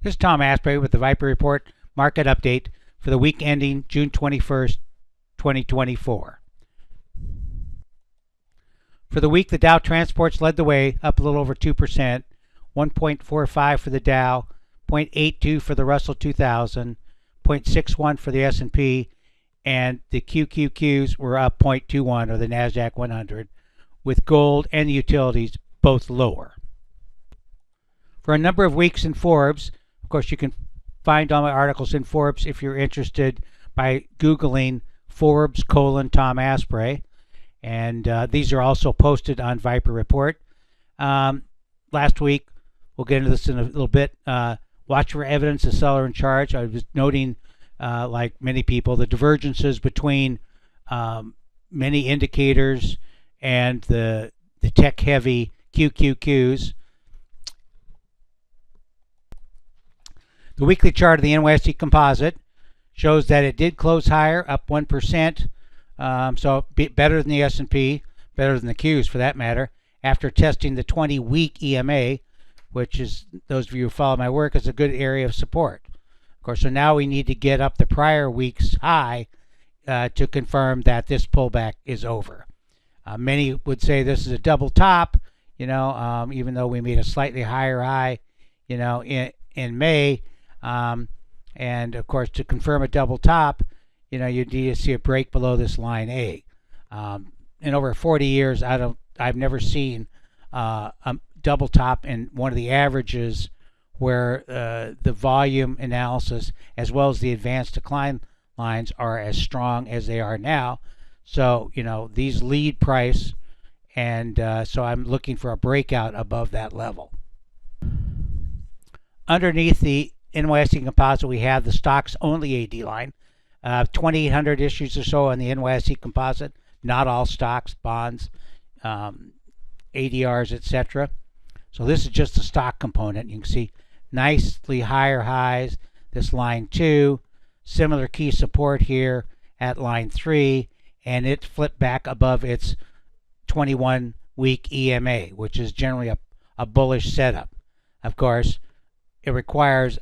This is Tom Asprey with the Viper Report Market Update for the week ending June 21st, 2024. For the week, the Dow Transports led the way, up a little over 2%, 1.45 for the Dow, 0.82 for the Russell 2000, 0.61 for the S&P, and the QQQs were up 0.21, or the NASDAQ 100, with gold and the utilities both lower. For a number of weeks in Forbes, of course you can find all my articles in Forbes if you're interested by Googling Forbes Tom Asprey. And these are also posted on Viper Report. Last week, we'll get into this in a little bit, watch for evidence of seller in charge. I was noting, like many people, the divergences between many indicators and the tech-heavy QQQs. The weekly chart of the NYSE Composite shows that it did close higher, up 1%, so better than the S&P, better than the Qs for that matter, after testing the 20-week EMA, which is, those of you who follow my work, is a good area of support. Of course, so now we need to get up the prior week's high to confirm that this pullback is over. Many would say this is a double top, even though we made a slightly higher high, in May. And of course, to confirm a double top, you need to see a break below this line A. In over 40 years, I've never seen a double top in one of the averages where the volume analysis as well as the advanced decline lines are as strong as they are now. So these lead price, and so I'm looking for a breakout above that level. Underneath the NYSE Composite, we have the stocks only AD line. 2,800 issues or so on the NYSE Composite, not all stocks, bonds, ADRs, etc. So this is just the stock component. You can see nicely higher highs, this line 2, similar key support here at line 3, and it flipped back above its 21-week EMA, which is generally a bullish setup. Of course, it requires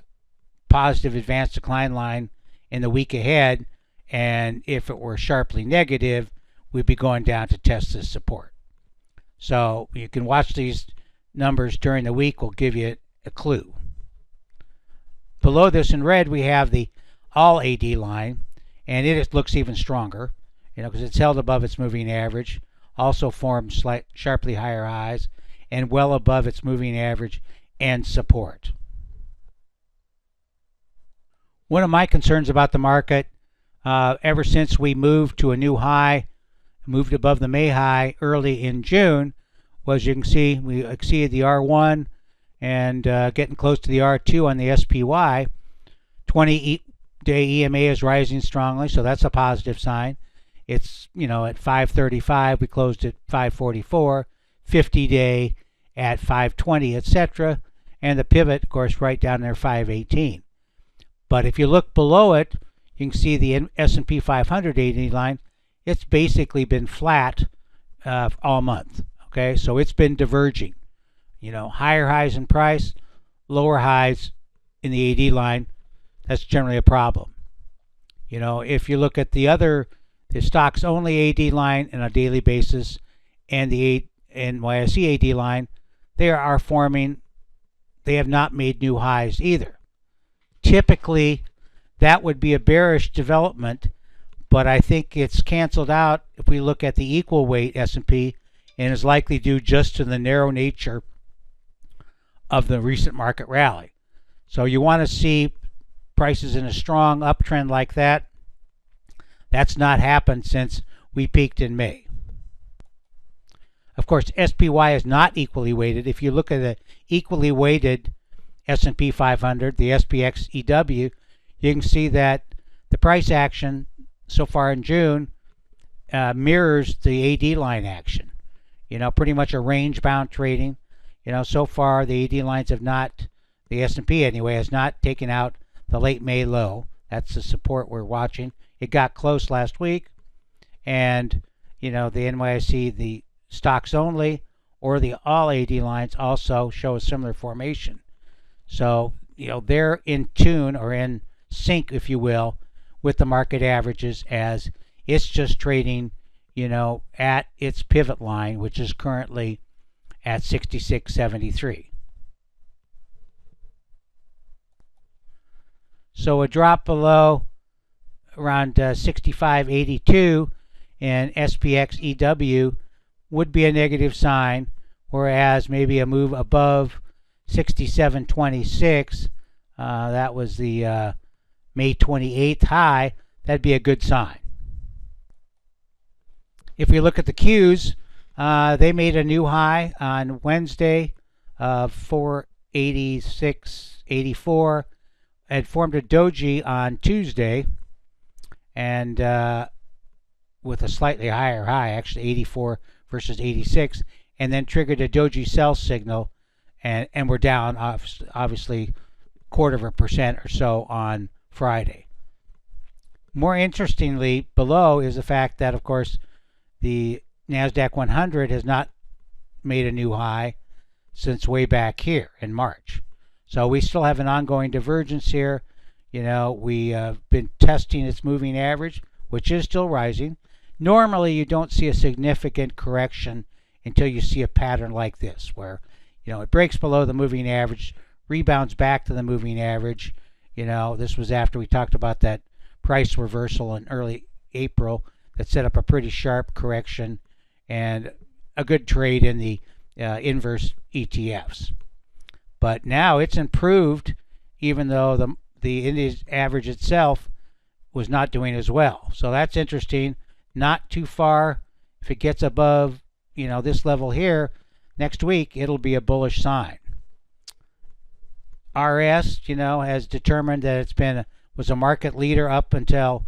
positive advanced decline line in the week ahead, and if it were sharply negative, we'd be going down to test this support. So you can watch these numbers during the week, will give you a clue. Below this in red, we have the all AD line, and it looks even stronger, because it's held above its moving average, also formed sharply higher highs, and well above its moving average and support. One of my concerns about the market, ever since we moved to a new high, moved above the May high early in June, was you can see we exceeded the R1 and getting close to the R2 on the SPY. 20-day EMA is rising strongly, so that's a positive sign. It's, at 535, we closed at 544, 50-day at 520, etc. And the pivot, of course, right down there, 518. But if you look below it, you can see the S&P 500 AD line. It's basically been flat all month. Okay, so it's been diverging. Higher highs in price, lower highs in the AD line. That's generally a problem. If you look at the stocks only AD line on a daily basis and the NYSE AD line, they are forming. They have not made new highs either. Typically, that would be a bearish development, but I think it's canceled out if we look at the equal weight S&P, and is likely due just to the narrow nature of the recent market rally. So you want to see prices in a strong uptrend like that. That's not happened since we peaked in May. Of course, SPY is not equally weighted. If you look at the equally weighted S&P 500, the SPX EW, you can see that the price action so far in June mirrors the AD line action. Pretty much a range-bound trading. So far the AD lines have not, the S&P anyway, has not taken out the late May low. That's the support we're watching. It got close last week, and the NYSE, the stocks only, or the all AD lines also show a similar formation. So, they're in tune or in sync, if you will, with the market averages, as it's just trading, at its pivot line, which is currently at 66.73. So a drop below around 65.82 in SPX EW would be a negative sign, whereas maybe a move above 67.26, that was the May 28th high, that'd be a good sign. If we look at the Qs, they made a new high on Wednesday of 486.84, had formed a doji on Tuesday, and with a slightly higher high, actually 84 versus 86, and then triggered a doji sell signal, and we're down obviously 0.25% or so on Friday. More interestingly, below is the fact that, of course, the NASDAQ 100 has not made a new high since way back here in March. So we still have an ongoing divergence here. We have been testing its moving average, which is still rising. Normally, you don't see a significant correction until you see a pattern like this, where it breaks below the moving average, rebounds back to the moving average. This was after we talked about that price reversal in early April that set up a pretty sharp correction and a good trade in the inverse ETFs. But now it's improved, even though the India average itself was not doing as well. So that's interesting. Not too far. If it gets above, this level here, next week it'll be a bullish sign. RS, has determined that was a market leader up until,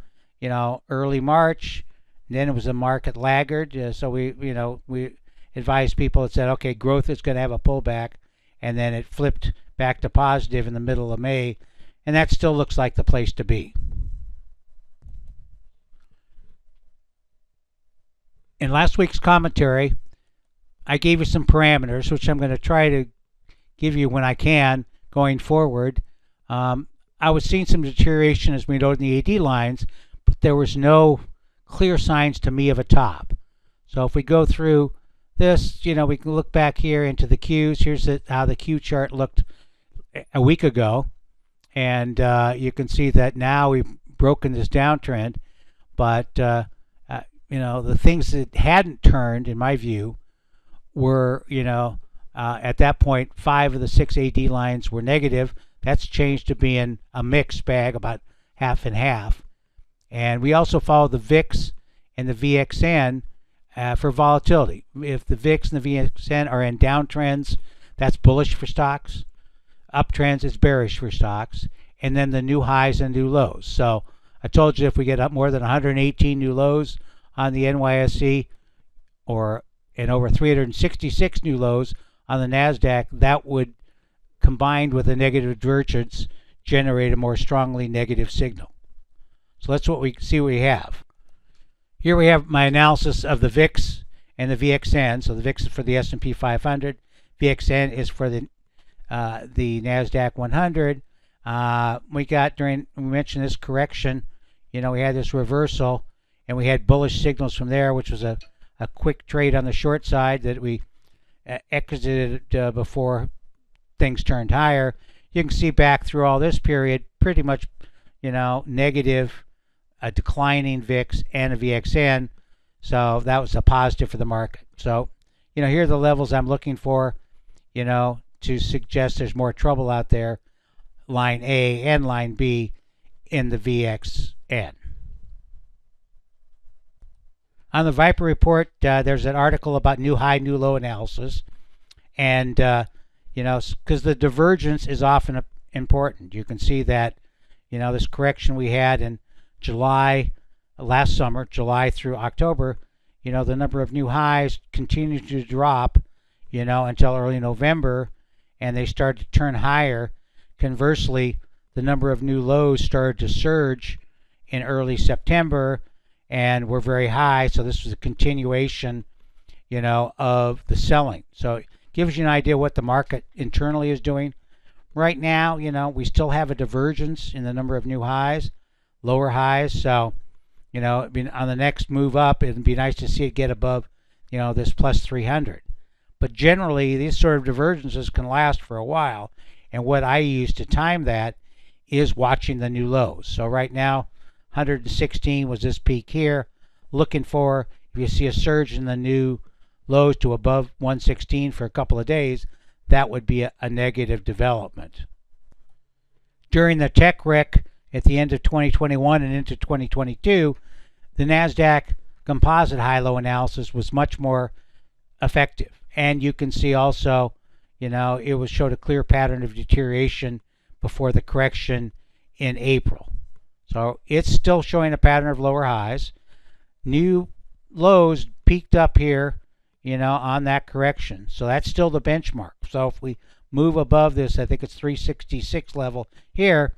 early March. Then it was a market laggard. So we advised people that said, okay, growth is going to have a pullback. And then it flipped back to positive in the middle of May, and that still looks like the place to be. In last week's commentary, I gave you some parameters, which I'm going to try to give you when I can going forward. I was seeing some deterioration, as we know, in the AD lines, but there was no clear signs to me of a top. So if we go through this, we can look back here into the Qs. Here's how the Q chart looked a week ago. And you can see that now we've broken this downtrend. But, the things that hadn't turned, in my view, were, at that point, 5 of the 6 AD lines were negative. That's changed to being a mixed bag, about half and half. And we also follow the VIX and the VXN for volatility. If the VIX and the VXN are in downtrends, that's bullish for stocks. Uptrends is bearish for stocks. And then the new highs and new lows. So I told you if we get up more than 118 new lows on the NYSE and over 366 new lows on the NASDAQ, that would, combined with a negative divergence, generate a more strongly negative signal. So that's what we have. Here we have my analysis of the VIX and the VXN. So the VIX is for the S&P 500. VXN is for the NASDAQ 100. We mentioned this correction. We had this reversal, and we had bullish signals from there, which was a quick trade on the short side that we exited before things turned higher. You can see back through all this period, pretty much, negative, a declining VIX and a VXN. So that was a positive for the market. So, here are the levels I'm looking for, to suggest there's more trouble out there. Line A and line B in the VXN. On the Viper report, there's an article about new high, new low analysis. And, because the divergence is often important. You can see that, this correction we had in July, last summer, July through October, the number of new highs continued to drop, until early November, and they started to turn higher. Conversely, the number of new lows started to surge in early September and were very high. So this was a continuation, of the selling. So it gives you an idea what the market internally is doing. right now, we still have a divergence in the number of new highs, lower highs. So, on the next move up, it'd be nice to see it get above, this plus 300. But generally, these sort of divergences can last for a while. And what I use to time that is watching the new lows. So right now, 116 was this peak here. Looking for, if you see a surge in the new lows to above 116 for a couple of days, that would be a negative development. During the tech wreck at the end of 2021 and into 2022, the NASDAQ composite high-low analysis was much more effective. And you can see also, it showed a clear pattern of deterioration before the correction in April. So it's still showing a pattern of lower highs. New lows peaked up here, on that correction. So that's still the benchmark. So if we move above this, I think it's 366 level here,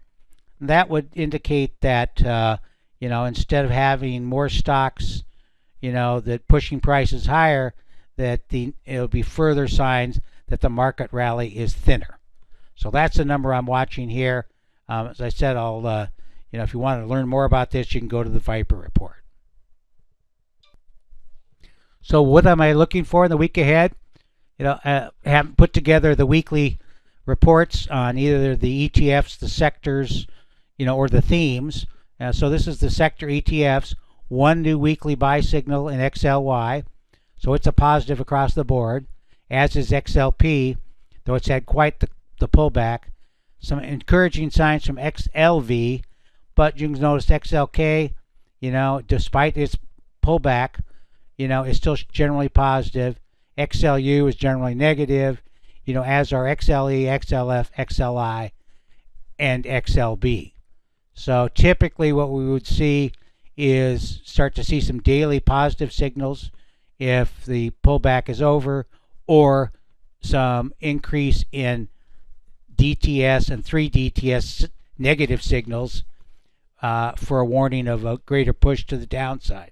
that would indicate that, instead of having more stocks, that pushing prices higher, that it'll be further signs that the market rally is thinner. So that's the number I'm watching here. As I said, I'll, if you want to learn more about this, you can go to the Viper report. So what am I looking for in the week ahead? I haven't put together the weekly reports on either the ETFs, the sectors, or the themes. So this is the sector ETFs. One new weekly buy signal in XLY. So it's a positive across the board, as is XLP, though it's had quite the pullback. Some encouraging signs from XLV, but you can notice XLK, despite its pullback, is still generally positive. XLU is generally negative, as are XLE, XLF, XLI, and XLB. So typically what we would see is start to see some daily positive signals if the pullback is over, or some increase in DTS and 3DTS negative signals for a warning of a greater push to the downside.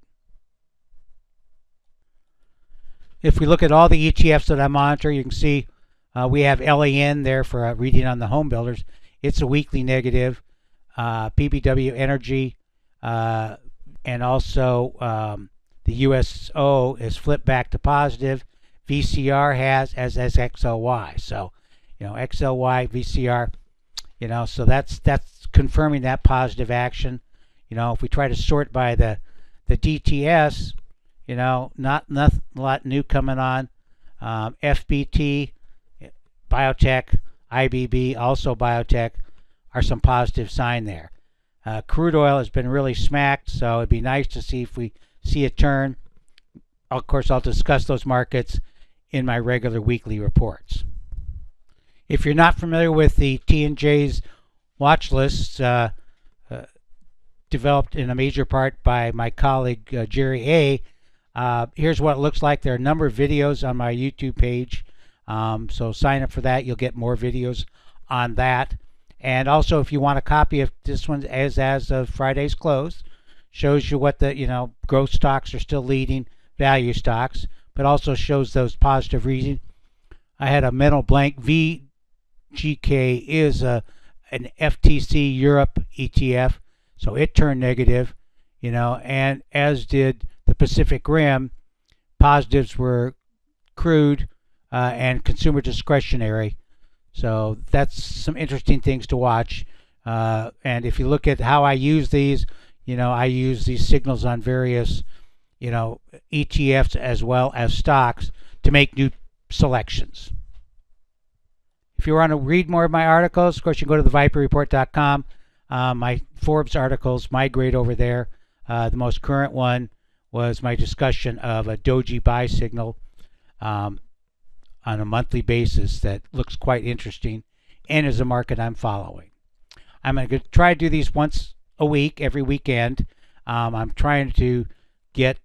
If we look at all the ETFs that I monitor, you can see we have LAN there for a reading on the home builders. It's a weekly negative. PBW Energy and also the USO is flipped back to positive. VCR has as XLY. So, XLY, VCR, so that's confirming that positive action. If we try to sort by the DTS, not a lot new coming on. FBT, biotech, IBB, also biotech, are some positive sign there. Crude oil has been really smacked, so it'd be nice to see if we see a turn. Of course, I'll discuss those markets in my regular weekly reports. If you're not familiar with the T&J's watch lists, developed in a major part by my colleague Jerry A., here's what it looks like. There are a number of videos on my YouTube page, so sign up for that. You'll get more videos on that. And also, if you want a copy of this one as of Friday's close, shows you what the growth stocks are still leading, value stocks, but also shows those positive readings. I had a mental blank. VGK is an FTC Europe ETF, so it turned negative, and as did the Pacific Rim. Positives were crude and consumer discretionary. So that's some interesting things to watch. And if you look at how I use these, I use these signals on various, ETFs as well as stocks to make new selections. If you want to read more of my articles, of course, you can go to theviperreport.com. My Forbes articles migrate over there. The most current one was my discussion of a doji buy signal on a monthly basis that looks quite interesting and is a market I'm following. I'm going to try to do these once a week, every weekend. I'm trying to get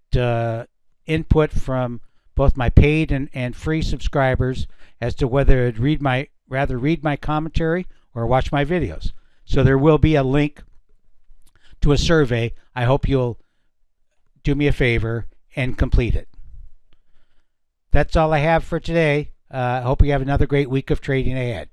input from both my paid and free subscribers as to whether to rather read my commentary or watch my videos. So there will be a link to a survey. I hope you'll do me a favor and complete it. That's all I have for today. I hope you have another great week of trading ahead.